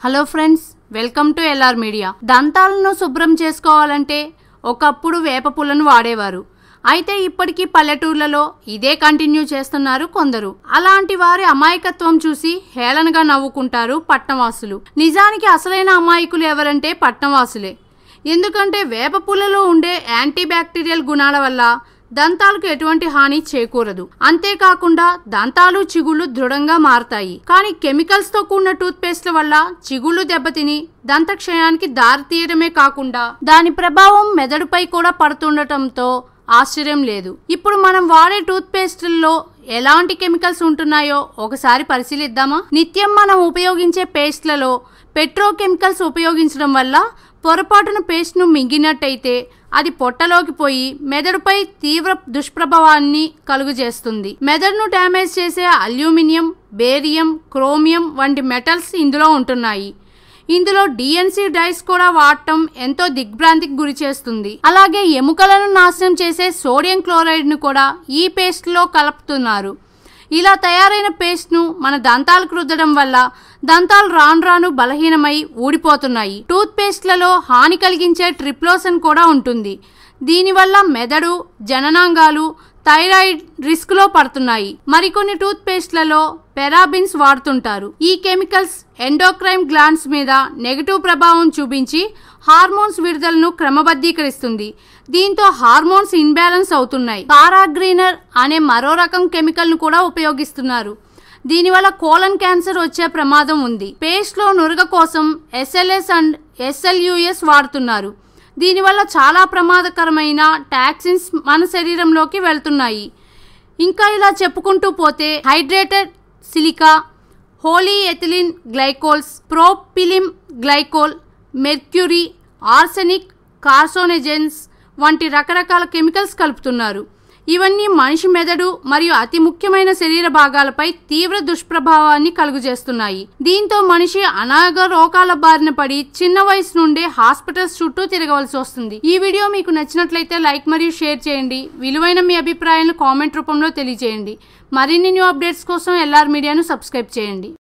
Hello friends, welcome to LR media. దంతాలను శుభ్రం చేసుకోవాలంటే ఒకప్పుడు వేప పుల్లను వాడేవారు. అయితే ఇప్పటికీ పల్లెటూర్లలో ఇదే కంటిన్యూ చేస్తున్నారు కొందరు. అలాంటి వారి అమాయకత్వం చూసి హేళనగా నవ్వుకుంటారు పట్నవాసులు. నిజానికి అసలైన అమాయకులు ఎవరంటే పట్నవాసులే. ఎందుకంటే వేప పుల్లలో ఉండే యాంటీ బ్యాక్టీరియల్ గుణాల వల్ల దంతాలకు ఎటువంటి హాని చేకూరదు. అంతేకాకుండా దంతాలు చిగుళ్ళు దృఢంగా మారతాయి. కానీ కెమికల్స్ తో కూడిన టూత్ పేస్ట్ల వల్ల చిగుళ్ళు దెబ్బతిని దంత క్షయానికి దారితీయడమే కాకుండా దాని ప్రభావం మెదడుపై కూడా పడుతుండటంతో ఆశ్చర్యం లేదు. ఇప్పుడు మనం వాడే టూత్ పేస్ట్లలో ఎలాంటి కెమికల్స్ ఉంటున్నాయో ఒకసారి పరిశీలిద్దామా? నిత్యం మనం ఉపయోగించే పేస్ట్లలో పెట్రోకెమికల్స్ ఉపయోగించడం వల్ల పొరపాటున పేస్ట్ను మింగినట్టయితే అది పొట్టలోకి పోయి మెదడుపై తీవ్ర దుష్ప్రభావాన్ని కలుగజేస్తుంది. మెదడును డ్యామేజ్ చేసే అల్యూమినియం, బేరియం, క్రోమియం వంటి మెటల్స్ ఇందులో ఉంటున్నాయి. ఇందులో డిఎన్సి డైస్ కూడా వాడటం ఎంతో దిగ్భ్రాంతికి గురి చేస్తుంది. అలాగే ఎముకలను నాశనం చేసే సోడియం క్లోరైడ్ ను కూడా ఈ పేస్ట్ లో కలుపుతున్నారు. ఇలా తయారైన పేస్ట్ ను మన దంతాలకు రుద్దడం వల్ల దంతాలు రాను రాను బలహీనమై ఊడిపోతున్నాయి. టూత్ పేస్ట్లలో హాని కలిగించే ట్రిప్లోసన్ కూడా ఉంటుంది. దీనివల్ల మెదడు, జననాంగాలు, థైరాయిడ్ రిస్క్ లో పడుతున్నాయి. మరికొన్ని టూత్ పేస్ట్లలో పెరాబిన్స్ వాడుతుంటారు. ఈ కెమికల్స్ ఎండోక్రైన్ గ్లాండ్స్ మీద నెగటివ్ ప్రభావం చూపించి హార్మోన్స్ విడుదలను క్రమబద్ధీకరిస్తుంది. దీంతో హార్మోన్స్ ఇన్బ్యాలెన్స్ అవుతున్నాయి. పారాగ్రీనర్ అనే మరో రకం కెమికల్ ను కూడా ఉపయోగిస్తున్నారు. దీనివల్ల కోలన్ క్యాన్సర్ వచ్చే ప్రమాదం ఉంది. పేస్ట్ లో నురగ కోసం SLS అండ్ SLUS వాడుతున్నారు. దీనివల్ల చాలా ప్రమాదకరమైన టాక్సిన్స్ మన శరీరంలోకి వెళ్తున్నాయి. ఇంకా ఇలా చెప్పుకుంటూ పోతే hydrated silica, polyethylene glycols, propylene glycol, mercury, arsenic, carcinogens వంటి రకరకాల కెమికల్స్ కలుపుతున్నారు. ఇవన్నీ మనిషి మెదడు మరియు అతి ముఖ్యమైన శరీర భాగాలపై తీవ్ర దుష్ప్రభావాన్ని కలుగజేస్తున్నాయి. దీంతో మనిషి అనాగ రోగాల బారిన పడి చిన్న వయసు నుండే హాస్పిటల్స్ చుట్టూ తిరగవలసి వస్తుంది. ఈ వీడియో మీకు నచ్చినట్లయితే లైక్ మరియు షేర్ చేయండి. విలువైన మీ అభిప్రాయాలను కామెంట్ రూపంలో తెలియజేయండి. మరిన్ని న్యూ అప్డేట్స్ కోసం ఎల్ఆర్ మీడియాను సబ్స్క్రైబ్ చేయండి.